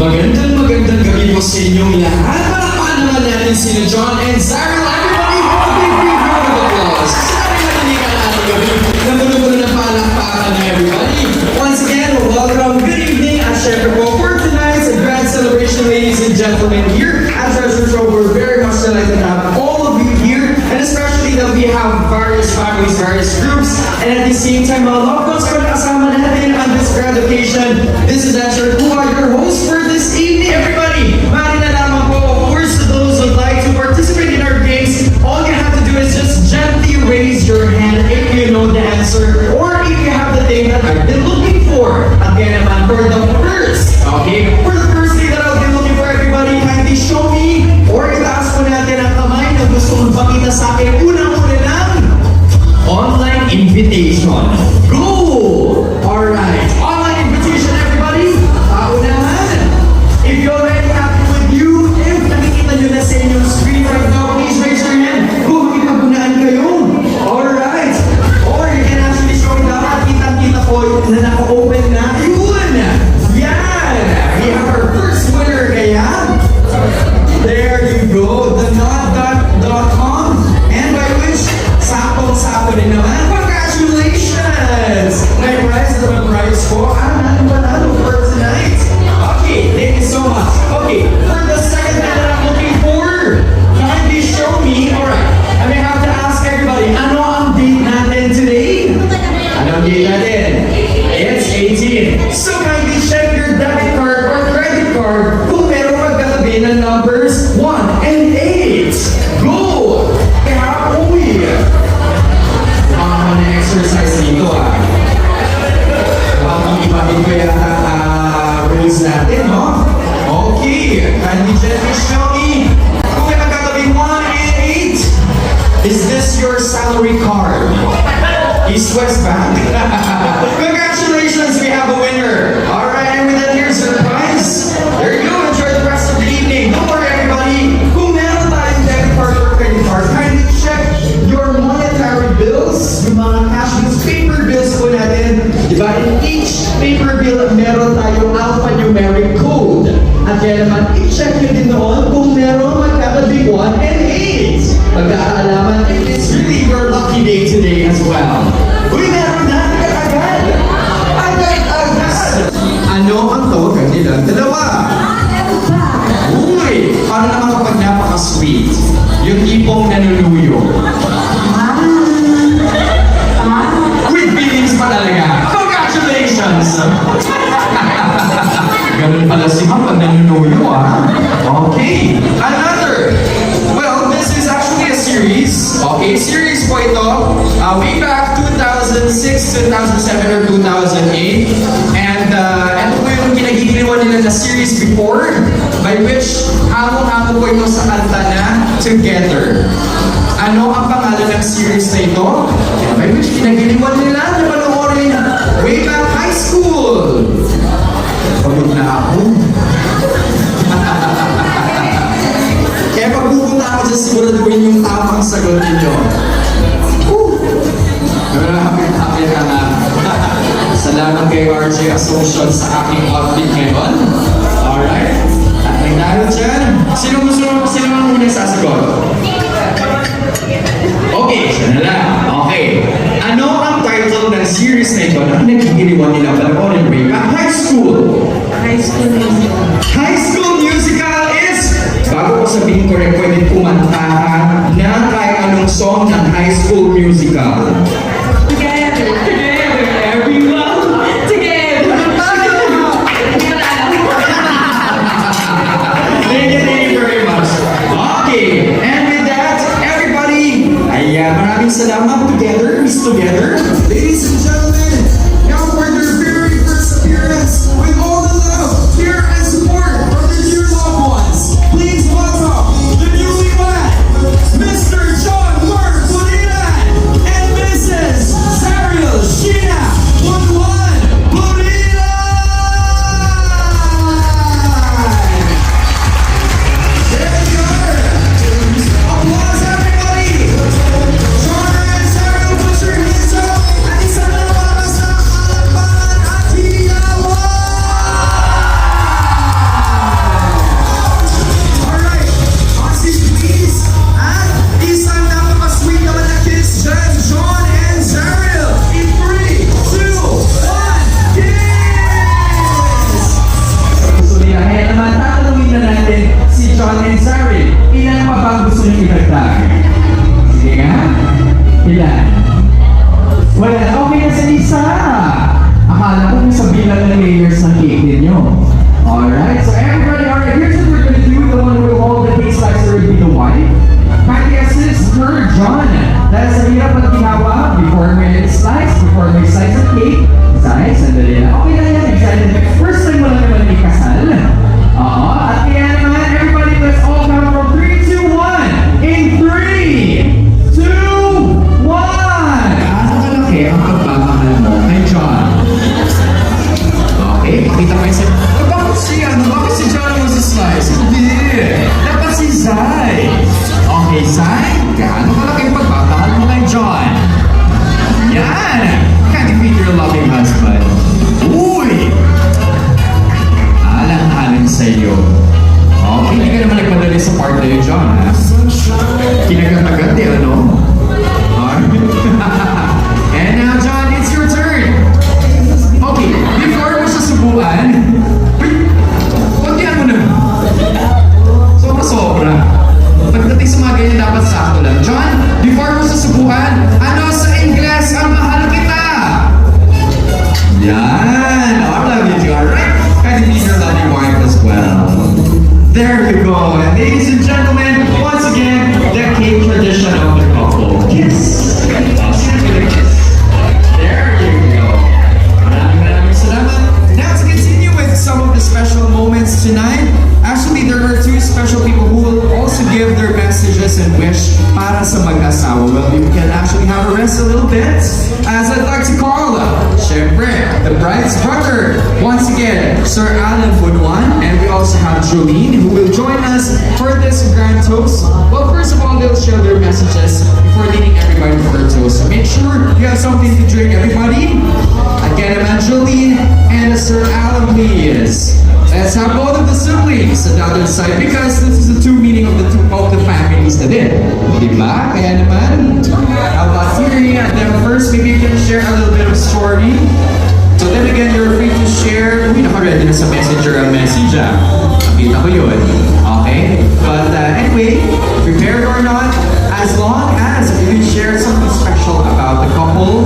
Magandang gabi po sa inyong lahat. Palakpakan naman natin sina John and Zara. Everybody, a big round of applause. Sabi na nalikan natin gabi. Nagulo-gulo ng palakpakan na everybody. Once again, welcome, good evening, at syempre po for tonight's grand celebration, ladies and gentlemen, here at Treasure Trove. We're very much delighted to have all of you here, and especially that we have various families, various groups, and at the same time, mga loved ones ko na kasama natin on this grand occasion. This is Asher Kua, your host for this evening. Everybody, mari na lamang po, of course, to those who would like to participate in our games, all you have to do is just gently raise your hand if you know the answer, or if you have the thing that I've been looking for. Again, naman, for the first, okay? For the first thing that I've been looking for, everybody, kindly show me, or itaas po natin ang kamay na gusto mong pakita sa akin. Unang-una lang, online invitation. Go! Alright. Online invitation, everybody. Paunahan. If you already have it with you, if nakikita nyo na sa inyong screen right now, please raise your hand. Kung makipag-unaan kayo. Alright. Or you can actually show it out. Kita-kita po na naka-open na. Yun! Yan! We have our first winner kaya. There you go. TheNot.com. And by which, sakong-sako din naman. Congratulations! May prize na naman prize ko. Ano ba na for tonight? Okay, thank you so much. Okay, for the second thing that I'm looking for, kindly show me. Alright, I may have to ask everybody, ano ang date natin today? Ano ang date natin? It's 18. So kindly check your debit card or credit card kung meron magkatabi ng numbers 1 and 8. Go! Kaya, uy! Na-exercise dito Iba-ibin ko yata rules natin, no? Okay, kindly gently show me. Kung may magkatabi 1 and 8, is this your salary card? East West Bank? Congratulations, we have a winner. Alright, and with that, here's your prize. There you go, enjoy the rest of the evening. Don't worry, everybody. Kung meron tayong debit card or credit card, kindly check your monetary bills, yung mga cash bills, paper bills po natin. Diba? In each paper bill, meron tayong alphanumeric code. At kaya naman, i-check nyo din noon kung meron magkatabi 1 and 8. Magkakaalaman, it's really your lucky day today as well. Uy, meron na! Agad! Agad! Ano ang tawagan nila? Dalawa! Uy! Paano naman kapag napaka-sweet? Yung tipong nanuluyo. With feelings pa talaga. Congratulations! Ganun pala si Ma'am pag nanunuyo Okay. Another. Well, this is actually a series. Okay, series po ito. Way back 2006, 2007, or 2008. And ito po yung kinagigiliwan nila na series before, by which hamo-hamo po ito sa kanta na Together. Ano ang pangalan ng series na ito? By which kinagiliwan nila na panoorin way back high school. Pagod na ako. Kaya pag pupunta ako dyan, siguraduhin yung tamang sagot ninyo. Happy na nga. Salamat kay RJ Assumption sa aking outfit ngayon. Alright. At dahil dyan, sino ang unang sasagot? Okay, siya na lang. Okay. Ano ang title ng series na ito na nagigiliwan nila panoorin way back high school? High School Musical. High School Musical is, bago ko sabihin ko rin, pwede kumantahan na kahit anong song ng High School Musical. Together, together, everyone, together. Thank you very much. Okay, and with that, everybody, maraming salamat. Together is together. Ladies and gentlemen, now for their very first appearance, with all the love, care, and support from their dear loved ones, please welcome the newlywed, Mr. John Mark Burilan and Mrs. Zariel Sheena Bunwan Burilan! There you are! Applause, everybody! John and Zariel, put your hands up! At isa na naman gusto niyong itagdag? Sige nga. Ilan? Wala. Okay na sa isa. Akala ko yung sa bilang ng layers ng cake ninyo. Alright, so everybody, alright, here's what we're gonna do. The one with all the cake slicer will be the white. Kindly assist her, John. Dahil sa hirap at ginawa, before may slice, before may slice of cake, slice, sandali na. Okay na yan, excited. First time mo lang naman may kasal. Oo, at kaya naman, everybody, let's all count from 3, 2, 1. In 3, 2, 1. Gaano kalaki ang pagmamahal mo kay John? Okay, pakita mo yung sa... Bakit si Bakit si John mo si Slice? Hindi! Dapat si Zai! Okay, Zai, gaano kalaki ang pagmamahal mo kay John? Yan! Can't defeat your loving husband. Uy! Alang-alang sa'yo. Okay, hindi ka naman nagpadali sa part na yun, John, ha? Kinagat-agad, ano? And now, John, it's your turn. Okay, before mo siya subuan, kontihan mo na. Sobra-sobra. Pagdating sa mga ganyan, dapat sakto lang. John, before mo siya subuan, ano sa Ingles ang mahal kita? Yan! I love you, John, right? And these are lovely wife as well. There we go. And ladies and gentlemen, once again, the cake tradition of the couple. Kiss! There you go. Maraming salamat. Now to continue with some of the special moments tonight, actually there are two special people who will also give their messages and wish para sa mag-asawa. Well, you can actually have a rest a little bit, as I'd like to call syempre, the bride's brother. Once again, Sir Alan Bunuan, and we also have Jolene who will join us for this grand toast. Well, first of all, they'll share their messages before leading everybody for a toast. So make sure you have something to drink, everybody. Again, I'm Jolene and Sir Alan, please. Let's have both of the siblings at the other side because this is the true meaning of the families na din. Diba? Kaya naman, how about you? And then first, maybe you can share a little bit of story. So then again, you're free to share. Uy, naka-ready na sa messenger ang message, ah. Nakita ko yun. Okay? But anyway, prepared or not, as long as you can share something special about the couple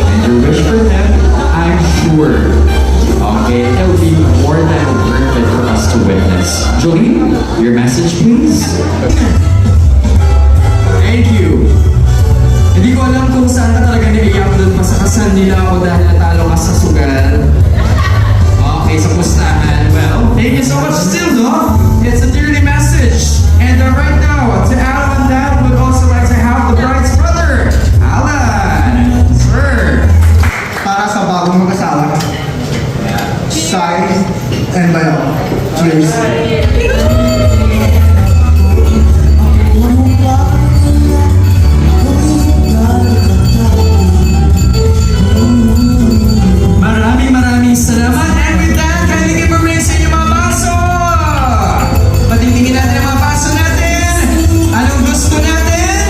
and your wish for them, I'm sure, okay, it'll be more than worth it for us to witness. Jolene, your message, please. Thank you. Hindi ko alam kung saan ka talaga naiiyak doon pa sa kasal nila o dahil natalo ka sa sugal. Okay, sa pustahan. Well, thank you so much still, no? It's a dearly message. And right now, to Alan and Dad would also like to have the bride's brother, Alan. Sir. Para sa bagong mag-asawa. Sai and Bayo. Cheers. Maraming salamat. And with that, kindly give a ring sa inyong mga baso. Patingtingin natin ang mga baso natin. Anong gusto natin?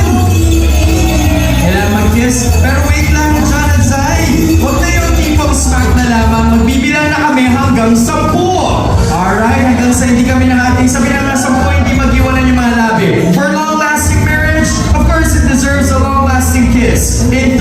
Kailangan mag-kiss. Pero wait lang, John at Zai. Huwag na yung tipong smack na lamang. Magbibilang na kami hanggang 10. Alright, hanggang sa hindi kami nakating. Sabi na 10, hindi mag-iwanan yung mga labi. For long-lasting marriage, of course, it deserves a long-lasting kiss. In